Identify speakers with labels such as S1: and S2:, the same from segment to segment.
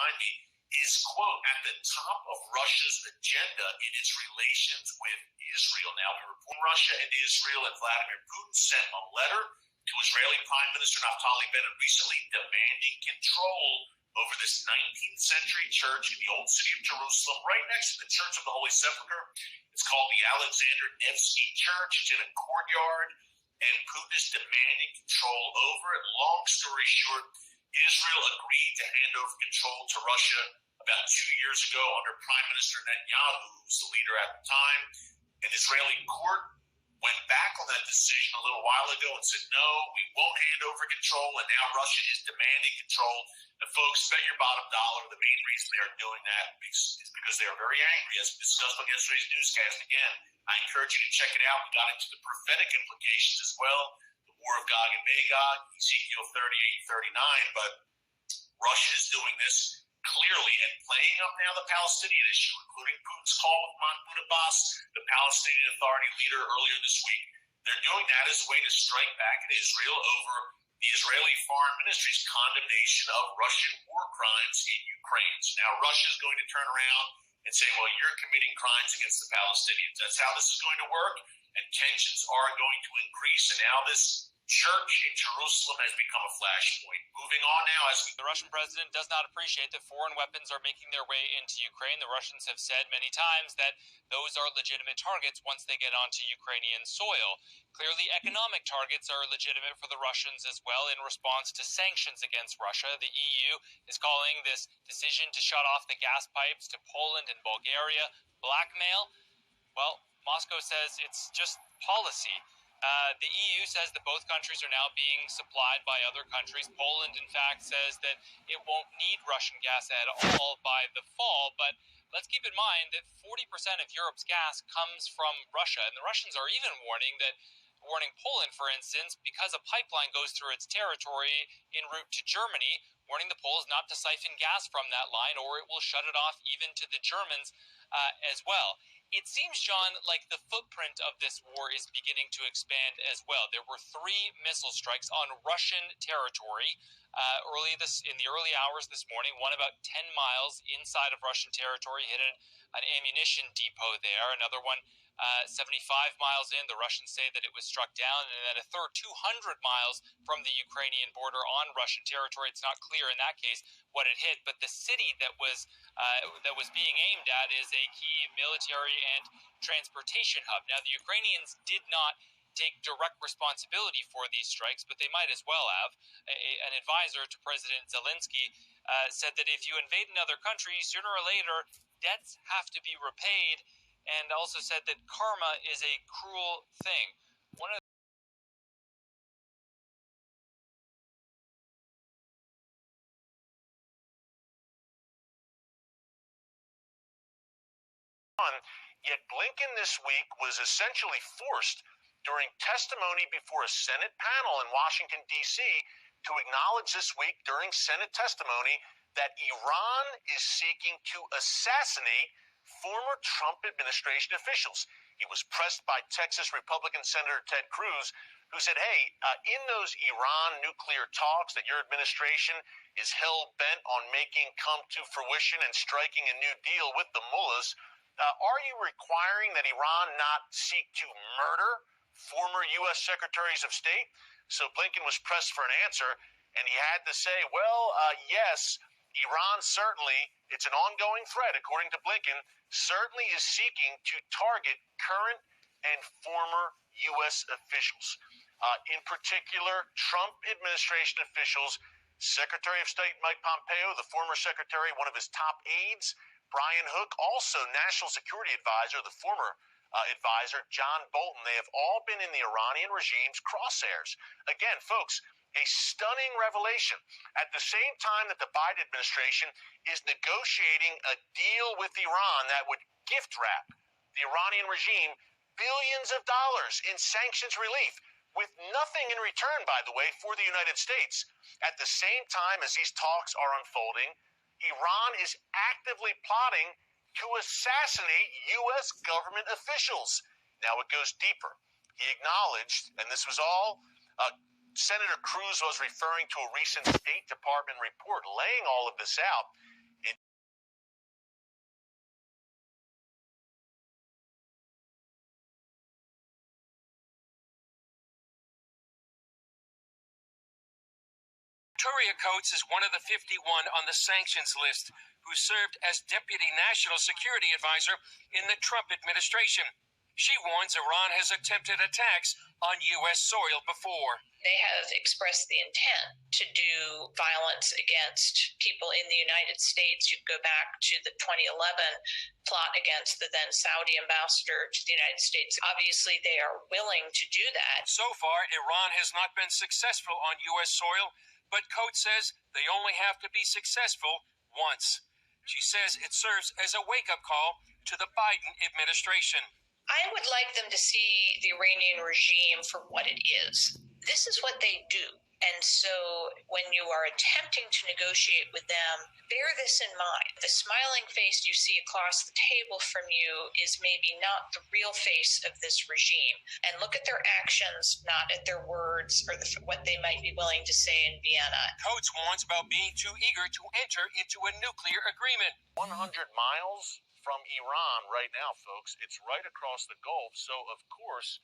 S1: behind me, is, quote, at the top of Russia's agenda in its relations with Israel. Now, we report Russia and Israel, and Vladimir Putin sent a letter to Israeli Prime Minister Naftali Bennett recently demanding control over this 19th century church in the old city of Jerusalem, right next to the Church of the Holy Sepulchre. It's called the Alexander Nevsky Church. It's in a courtyard, and Putin is demanding control over it. Long story short, Israel agreed to hand over control to Russia about 2 years ago under Prime Minister Netanyahu, who was the leader at the time. An Israeli court went back on that decision a little while ago and said, no, we won't hand over control, and now Russia is demanding control. And folks, bet your bottom dollar the main reason they are doing that is because they are very angry, as we discussed on yesterday's newscast. Again, I encourage you to check it out. We got into the prophetic implications as well, the war of Gog and Magog, Ezekiel 38 and 39, but Russia is doing this clearly and playing up now the Palestinian issue, including Putin's call with Mahmoud Abbas, the Palestinian Authority leader, earlier this week. They're doing that as a way to strike back at Israel over the Israeli Foreign Ministry's condemnation of Russian war crimes in Ukraine. So now Russia is going to turn around and say, well, you're committing crimes against the Palestinians. That's how this is going to work, and tensions are going to increase. And now this church in Jerusalem has become a flashpoint. Moving on now,
S2: the Russian president does not appreciate that foreign weapons are making their way into Ukraine. The Russians have said many times that those are legitimate targets once they get onto Ukrainian soil. Clearly, economic targets are legitimate for the Russians as well in response to sanctions against Russia. The EU is calling this decision to shut off the gas pipes to Poland and Bulgaria blackmail. Well, Moscow says it's just policy. The EU says that both countries are now being supplied by other countries. Poland, in fact, says that it won't need Russian gas at all by the fall. But let's keep in mind that 40% of Europe's gas comes from Russia. And the Russians are even warning Poland, for instance, because a pipeline goes through its territory en route to Germany, warning the Poles not to siphon gas from that line, or it will shut it off even to the Germans as well. It seems, John, like the footprint of this war is beginning to expand as well. There were 3 missile strikes on Russian territory in the early hours this morning. One about 10 miles inside of Russian territory, hit an ammunition depot there. Another one 75 miles in. The Russians say that it was struck down, and then a third 200 miles from the Ukrainian border on Russian territory. It's not clear in that case what it hit, but the city that was being aimed at is a key military and transportation hub. Now, the Ukrainians did not take direct responsibility for these strikes, but they might as well have. An advisor to President Zelensky said that if you invade another country, sooner or later, debts have to be repaid, and also said that karma is a cruel thing.
S1: Yet Blinken this week was essentially forced during testimony before a Senate panel in Washington, D.C., to acknowledge this week during Senate testimony that Iran is seeking to assassinate former Trump administration officials. He was pressed by Texas Republican Senator Ted Cruz, who said, hey, in those Iran nuclear talks that your administration is hell-bent on making come to fruition and striking a new deal with the mullahs, are you requiring that Iran not seek to murder former U.S. Secretaries of State? So Blinken was pressed for an answer, and he had to say, well, yes, Iran certainly, it's an ongoing threat, according to Blinken, certainly is seeking to target current and former U.S. officials. In particular, Trump administration officials, Secretary of State Mike Pompeo, the former secretary, one of his top aides, Brian Hook, also National Security Advisor, the former advisor, John Bolton. They have all been in the Iranian regime's crosshairs. Again, folks, a stunning revelation. At the same time that the Biden administration is negotiating a deal with Iran that would gift wrap the Iranian regime billions of dollars in sanctions relief, with nothing in return, by the way, for the United States. At the same time as these talks are unfolding, Iran is actively plotting to assassinate U.S. government officials. Now it goes deeper. He acknowledged, and this was all Senator Cruz was referring to a recent State Department report laying all of this out.
S3: Victoria Coates is one of the 51 on the sanctions list who served as Deputy National Security Advisor in the Trump administration. She warns Iran has attempted attacks on U.S. soil before.
S4: They have expressed the intent to do violence against people in the United States. You go back to the 2011 plot against the then Saudi ambassador to the United States. Obviously, they are willing to do that.
S3: So far, Iran has not been successful on U.S. soil, but Coates says they only have to be successful once. She says it serves as a wake-up call to the Biden administration.
S4: I would like them to see the Iranian regime for what it is. This is what they do. And so when you are attempting to negotiate with them, bear this in mind. The smiling face you see across the table from you is maybe not the real face of this regime. And look at their actions, not at their words or what they might be willing to say in Vienna.
S3: Coates warns about being too eager to enter into a nuclear agreement.
S1: 100 miles from Iran right now, folks. It's right across the Gulf. So, of course,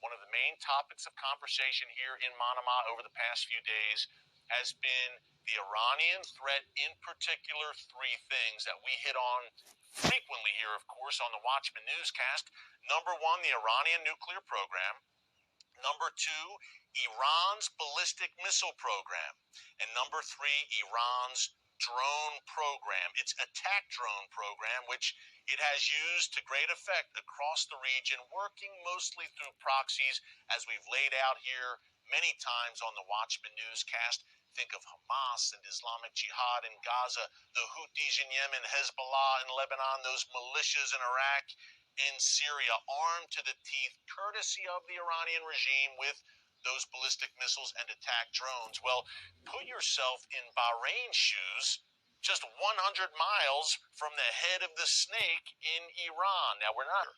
S1: one of the main topics of conversation here in Manama over the past few days has been the Iranian threat, in particular, three things that we hit on frequently here, of course, on the Watchman newscast. Number one, the Iranian nuclear program. Number two, Iran's ballistic missile program. And number three, Iran's drone program, its attack drone program, which it has used to great effect across the region, working mostly through proxies, as we've laid out here many times on the Watchman newscast. Think of Hamas and Islamic Jihad in Gaza, the Houthis in Yemen, Hezbollah in Lebanon, those militias in Iraq, in Syria, armed to the teeth, courtesy of the Iranian regime with those ballistic missiles and attack drones. Well, put yourself in Bahrain's shoes, just 100 miles from the head of the snake in Iran. Now, we're not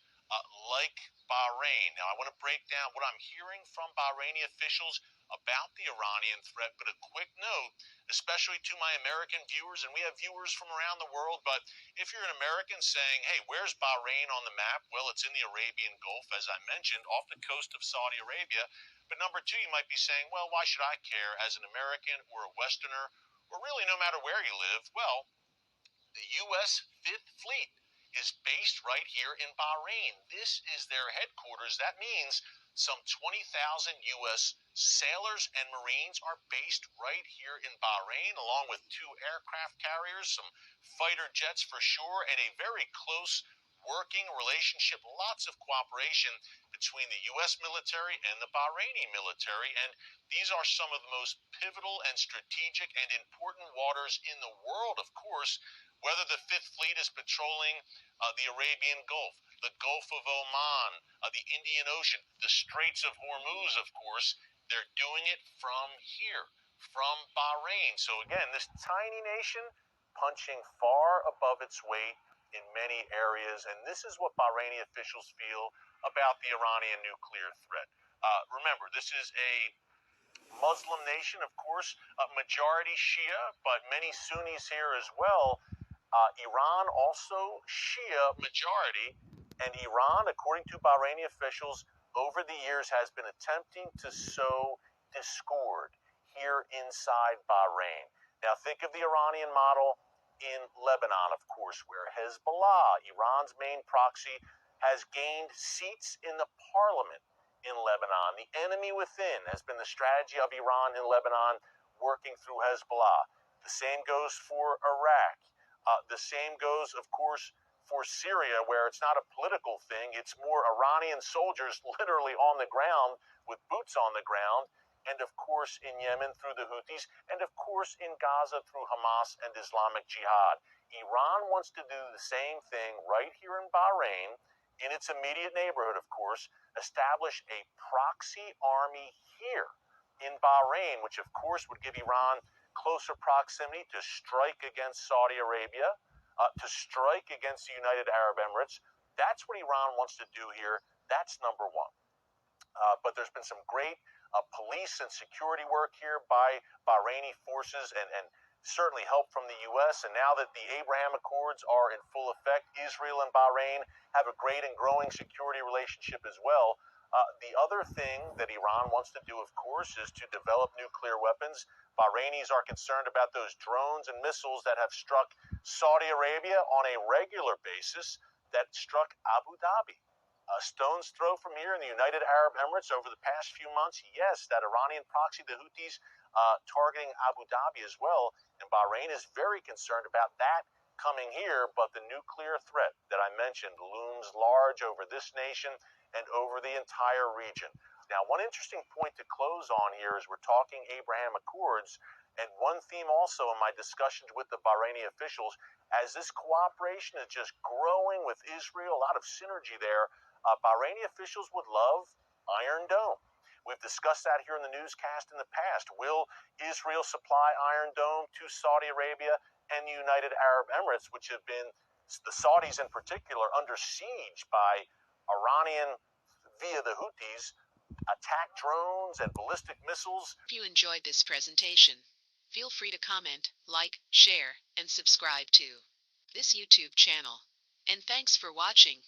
S1: like Bahrain. Now, I want to break down what I'm hearing from Bahraini officials about the Iranian threat, but a quick note, especially to my American viewers, and we have viewers from around the world, but if you're an American saying, hey, where's Bahrain on the map? Well, it's in the Arabian Gulf, as I mentioned, off the coast of Saudi Arabia. But number two, you might be saying, well, why should I care as an American or a Westerner, or really no matter where you live? Well, the U.S. Fifth Fleet is based right here in Bahrain. This is their headquarters. That means some 20,000 U.S. sailors and Marines are based right here in Bahrain, along with 2 aircraft carriers, some fighter jets for sure, and a very close working relationship, lots of cooperation between the U.S. military and the Bahraini military. And these are some of the most pivotal and strategic and important waters in the world, of course, whether the Fifth Fleet is patrolling the Arabian Gulf, the Gulf of Oman, the Indian Ocean, the Straits of Hormuz, of course. They're doing it from here, from Bahrain. So again, this tiny nation punching far above its weight in many areas, and this is what Bahraini officials feel about the Iranian nuclear threat. Remember, this is a Muslim nation, of course, a majority Shia, but many Sunnis here as well. Iran also Shia majority, and Iran, according to Bahraini officials, over the years has been attempting to sow discord here inside Bahrain. Now think of the Iranian model in Lebanon, of course, where Hezbollah, Iran's main proxy, has gained seats in the parliament in Lebanon. The enemy within has been the strategy of Iran in Lebanon, working through Hezbollah. The same goes for Iraq. The same goes, of course, for Syria, where it's not a political thing. It's more Iranian soldiers literally on the ground with boots on the ground. And of course in Yemen through the Houthis, and of course in Gaza through Hamas and Islamic Jihad. Iran wants to do the same thing right here in Bahrain, in its immediate neighborhood, of course, establish a proxy army here in Bahrain, which of course would give Iran closer proximity to strike against Saudi Arabia, to strike against the United Arab Emirates. That's what Iran wants to do here. That's number one. But there's been some great police and security work here by Bahraini forces, and certainly help from the U.S. And now that the Abraham Accords are in full effect, Israel and Bahrain have a great and growing security relationship as well. The other thing that Iran wants to do, of course, is to develop nuclear weapons. Bahrainis are concerned about those drones and missiles that have struck Saudi Arabia on a regular basis that struck Abu Dhabi. A stone's throw from here in the United Arab Emirates over the past few months, yes, that Iranian proxy, the Houthis, targeting Abu Dhabi as well. And Bahrain is very concerned about that coming here, but the nuclear threat that I mentioned looms large over this nation and over the entire region. Now, one interesting point to close on here is we're talking Abraham Accords, and one theme also in my discussions with the Bahraini officials, as this cooperation is just growing with Israel, a lot of synergy there, Bahraini officials would love Iron Dome. We've discussed that here in the newscast in the past. Will Israel supply Iron Dome to Saudi Arabia and the United Arab Emirates, which have been, the Saudis in particular, under siege by Iranian via the Houthis, attack drones and ballistic missiles?
S5: If you enjoyed this presentation, feel free to comment, like, share, and subscribe to this YouTube channel. And thanks for watching.